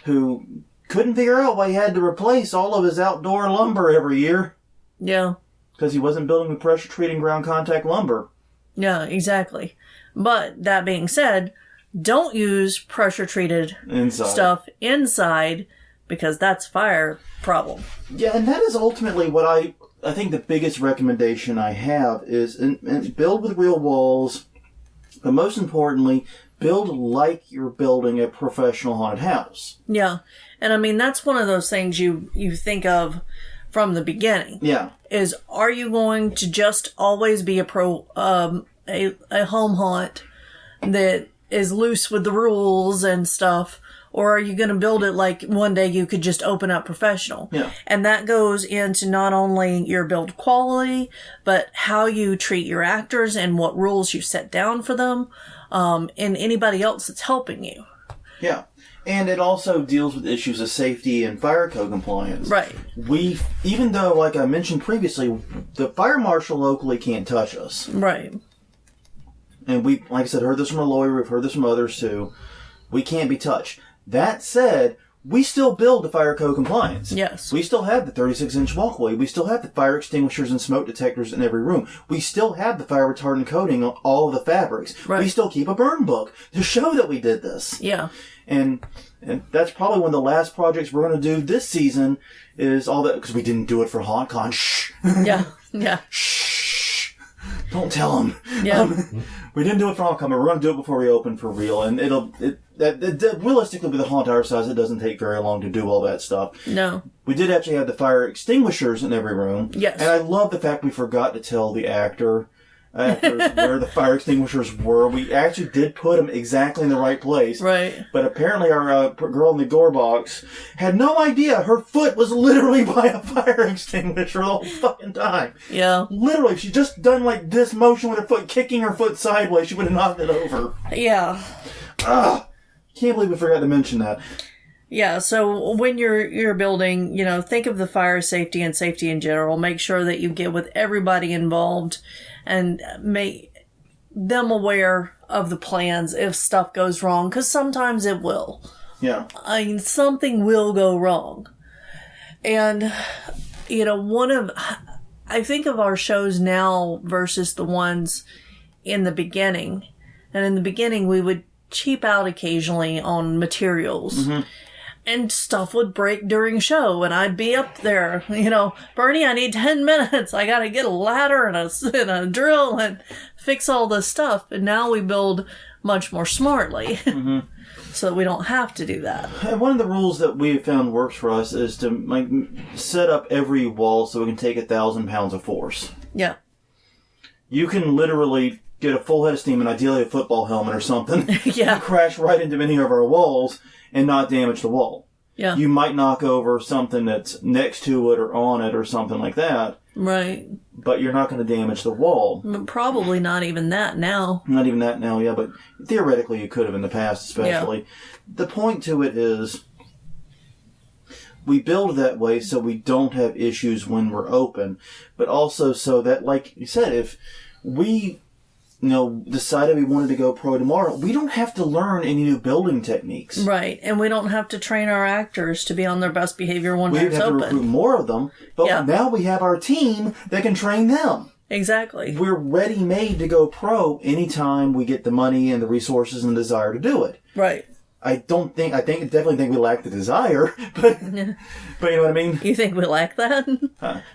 who couldn't figure out why he had to replace all of his outdoor lumber every year. Yeah. Because he wasn't building with pressure treating ground contact lumber. Yeah, exactly. But that being said, don't use pressure treated stuff inside because that's fire problem. Yeah, and that is ultimately what I think the biggest recommendation I have is build with real walls, but most importantly, build like you're building a professional haunted house. Yeah, and I mean, that's one of those things you think of from the beginning. Yeah. Is, are you going to just always be a home haunt that is loose with the rules and stuff? Or are you going to build it like one day you could just open up professional? Yeah. And that goes into not only your build quality, but how you treat your actors and what rules you set down for them, and anybody else that's helping you. Yeah. And it also deals with issues of safety and fire code compliance. Right. Even though, like I mentioned previously, the fire marshal locally can't touch us. Right. And we, like I said, heard this from a lawyer, we've heard this from others too. We can't be touched. That said, we still build to fire code compliance. Yes. We still have the 36-inch walkway. We still have the fire extinguishers and smoke detectors in every room. We still have the fire retardant coating on all of the fabrics. Right. We still keep a burn book to show that we did this. Yeah. And that's probably one of the last projects we're going to do this season is all that, because we didn't do it for HauNTcon. Shh. Yeah. Yeah. Shh. Don't tell them. Yeah. We didn't do it for HauNTcon, but we're going to do it before we open for real. And realistically, with a haunt our size, it doesn't take very long to do all that stuff. No. We did actually have the fire extinguishers in every room. Yes. And I love the fact we forgot to tell the actor actors where the fire extinguishers were. We actually did put them exactly in the right place. Right. But apparently our girl in the door box had no idea her foot was literally by a fire extinguisher the whole fucking time. Yeah. Literally, if she just done like this motion with her foot, kicking her foot sideways, she would have knocked it over. Yeah. Can't believe we forgot to mention that. Yeah, so when you're building, think of the fire safety and safety in general. Make sure that you get with everybody involved and make them aware of the plans if stuff goes wrong, because sometimes it will. Yeah. I mean, something will go wrong. And, I think of our shows now versus the ones in the beginning. And in the beginning, we would cheap out occasionally on materials. Mm-hmm. And stuff would break during show, and I'd be up there, Bernie, I need 10 minutes. I gotta get a ladder and a drill and fix all this stuff. And now we build much more smartly, mm-hmm. so that we don't have to do that. And one of the rules that we have found works for us is to set up every wall so we can take 1,000 pounds of force. Yeah. You can literally get a full head of steam and ideally a football helmet or something. Yeah. And crash right into any of our walls and not damage the wall. Yeah. You might knock over something that's next to it or on it or something like that. Right. But you're not going to damage the wall. Probably not even that now. Not even that now, yeah, but theoretically you could have in the past especially. Yeah. The point to it is we build that way so we don't have issues when we're open, but also so that, like you said, if we decided we wanted to go pro tomorrow, we don't have to learn any new building techniques. Right, and we don't have to train our actors to be on their best behavior when it's open. We have to recruit more of them, but now we have our team that can train them. Exactly. We're ready-made to go pro anytime we get the money and the resources and the desire to do it. Right. I definitely think we lack the desire, but you know what I mean? You think we lack that?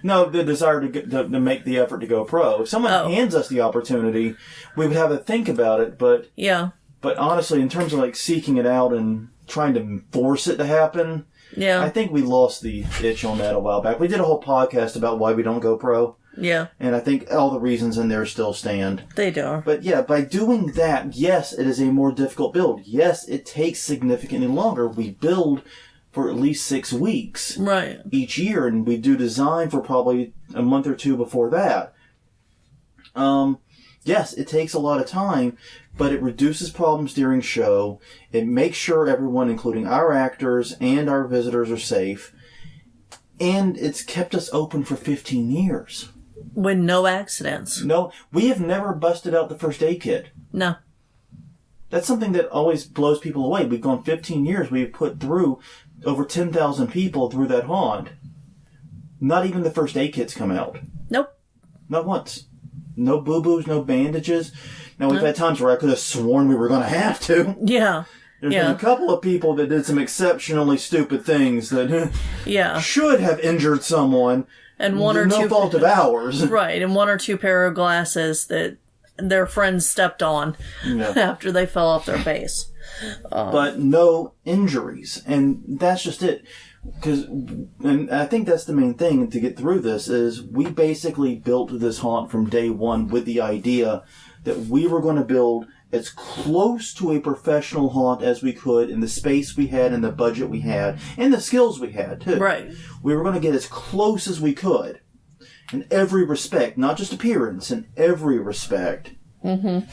No, the desire to make the effort to go pro. If someone hands us the opportunity, we would have to think about it, but yeah. But honestly, in terms of seeking it out and trying to force it to happen, yeah, I think we lost the itch on that a while back. We did a whole podcast about why we don't go pro. Yeah. And I think all the reasons in there still stand. They do. But yeah, by doing that, yes, it is a more difficult build. Yes, it takes significantly longer. We build for at least 6 weeks. Right. Each year, and we do design for probably a month or two before that. Yes, it takes a lot of time, but it reduces problems during show. It makes sure everyone, including our actors and our visitors, are safe. And it's kept us open for 15 years. With no accidents. No, we have never busted out the first aid kit. No. That's something that always blows people away. We've gone 15 years. We've put through over 10,000 people through that haunt. Not even the first aid kits come out. Nope. Not once. No boo-boos, no bandages. Now, we've had times where I could have sworn we were going to have to. Yeah. There's been a couple of people that did some exceptionally stupid things that should have injured someone. And one or no two fault of ours. Right, and one or two pair of glasses that their friends stepped on after they fell off their face. But no injuries. And that's just it. And I think that's the main thing to get through this is we basically built this haunt from day one with the idea that we were going to build as close to a professional haunt as we could in the space we had and the budget we had and the skills we had too. Right. We were going to get as close as we could in every respect, not just appearance, in every respect. Mm-hmm.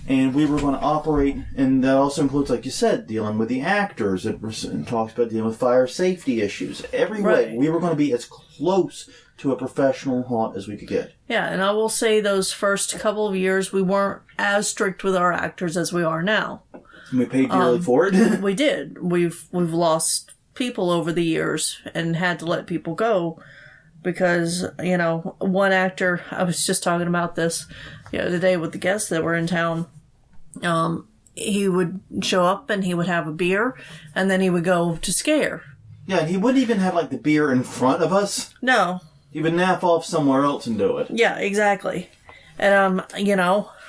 And we were going to operate, and that also includes, like you said, dealing with the actors. It talks about dealing with fire safety issues. Every way, we were going to be as close to a professional haunt as we could get. Yeah, and I will say those first couple of years, we weren't as strict with our actors as we are now. And we paid dearly for it. We did. We've lost people over the years and had to let people go because, one actor, I was just talking about this today with the guests that were in town. He would show up and he would have a beer and then he would go to scare. Yeah, and he wouldn't even have the beer in front of us. No. He would nap off somewhere else and do it. Yeah, exactly. And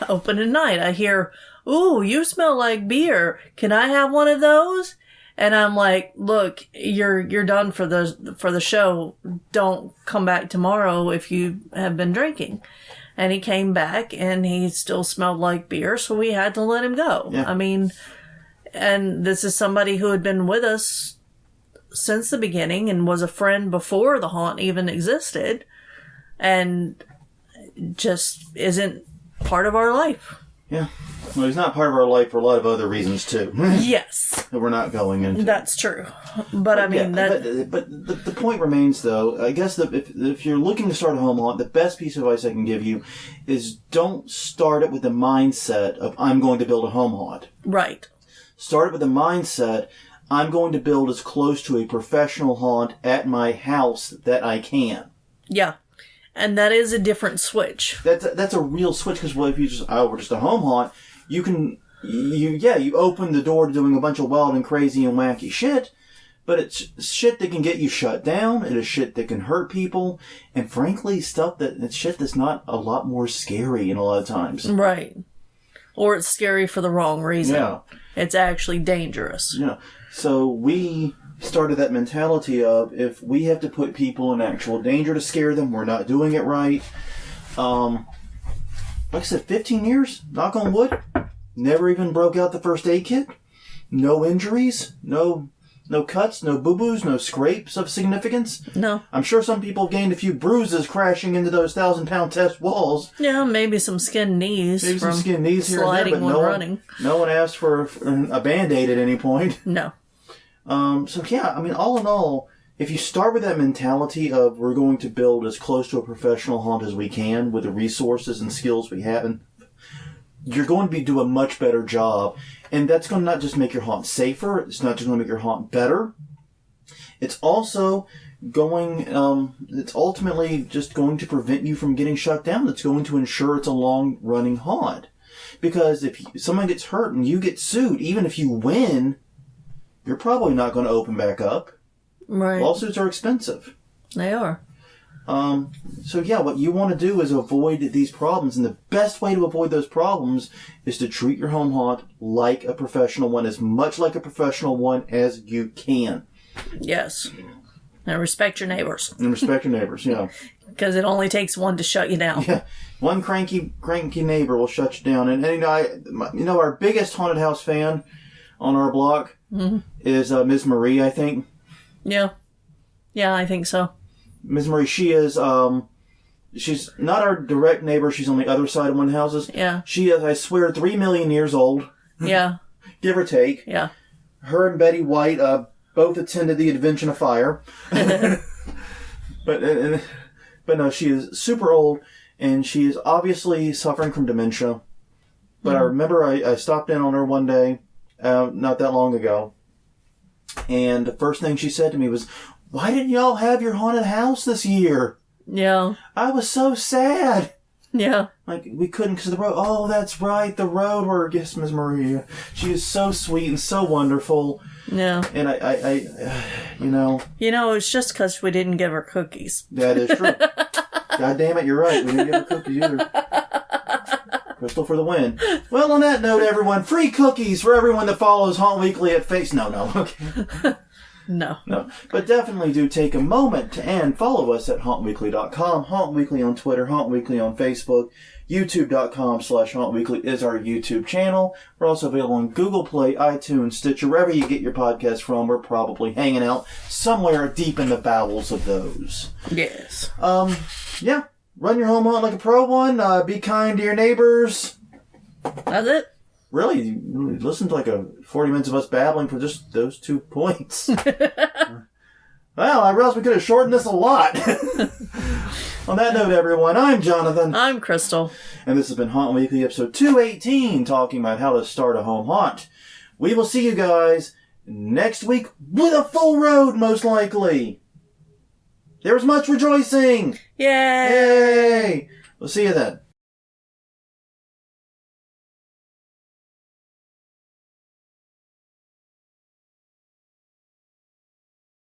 open at night, I hear, "Ooh, you smell like beer. Can I have one of those?" And I'm like, look, you're done for the show. Don't come back tomorrow if you have been drinking. And he came back and he still smelled like beer, so we had to let him go. Yeah. I mean, and this is somebody who had been with us since the beginning and was a friend before the haunt even existed, and just isn't part of our life. Yeah. Well, he's not part of our life for a lot of other reasons, too. Yes. That we're not going into. That's true. But I mean, But the point remains, though, I guess that if you're looking to start a home haunt, the best piece of advice I can give you is don't start it with the mindset of, I'm going to build a home haunt. Right. Start it with the mindset, I'm going to build as close to a professional haunt at my house that I can. Yeah. And that is a different switch. That's a real switch, because if you just, we're just a home haunt, you open the door to doing a bunch of wild and crazy and wacky shit, but it's shit that can get you shut down, it is shit that can hurt people, and frankly, it's shit that's not a lot more scary in a lot of times. Right. Or it's scary for the wrong reason. Yeah. It's actually dangerous. Yeah. So we started that mentality of, if we have to put people in actual danger to scare them, we're not doing it right. Like I said, 15 years, knock on wood, never even broke out the first aid kit. No injuries, no cuts, no boo-boos, no scrapes of significance. No. I'm sure some people gained a few bruises crashing into those 1,000-pound test walls. Yeah, maybe some skinned knees. Maybe some skinned knees here and sliding there, but running. No one asked for a Band-Aid at any point. No. So yeah, I mean, all in all, if you start with that mentality of, we're going to build as close to a professional haunt as we can with the resources and skills we have, and you're going to do a much better job. And that's going to not just make your haunt safer, it's not just going to make your haunt better, it's also it's ultimately just going to prevent you from getting shut down. It's going to ensure it's a long-running haunt. Because if someone gets hurt and you get sued, even if you win, you're probably not going to open back up. Right. Lawsuits are expensive. They are. So yeah, what you want to do is avoid these problems, and the best way to avoid those problems is to treat your home haunt like a professional one, as much like a professional one as you can. Yes. And respect your neighbors. And respect your neighbors, yeah. Because it only takes one to shut you down. Yeah. One cranky neighbor will shut you down. And our biggest haunted house fan on our block is Ms. Marie, I think. Yeah. Yeah, I think so. Ms. Marie, she is, she's not our direct neighbor. She's on the other side of one of the houses. Yeah. She is, I swear, 3 million years old. Yeah. Give or take. Yeah. Her and Betty White both attended the Invention of Fire. But no, she is super old, and she is obviously suffering from dementia. But I remember I stopped in on her one day, not that long ago, and the first thing she said to me was, "Why didn't y'all have your haunted house this year?" Yeah. I was so sad. Yeah. Like, we couldn't because of the road. Oh, that's right, the road where, yes, Ms. Maria. She is so sweet and so wonderful. Yeah. And I it's just because we didn't give her cookies. That is true. God damn it, you're right. We didn't give her cookies either. Crystal for the win. Well, on that note, everyone, free cookies for everyone that follows Haunt Weekly at Face. No, okay. No. But definitely do take a moment and follow us at HauntWeekly.com, Haunt Weekly on Twitter, Haunt Weekly on Facebook, YouTube.com/HauntWeekly is our YouTube channel. We're also available on Google Play, iTunes, Stitcher, wherever you get your podcasts from. We're probably hanging out somewhere deep in the bowels of those. Yes. Yeah. Run your home haunt like a pro one. Be kind to your neighbors. That's it. Really, you listened to like 40 minutes of us babbling for just those 2 points. Well, I realized we could have shortened this a lot. On that note, everyone, I'm Jonathan. I'm Crystal. And this has been Haunt Weekly, episode 218, talking about how to start a home haunt. We will see you guys next week with a full road, most likely. There was much rejoicing. Yay! Yay! We'll see you then.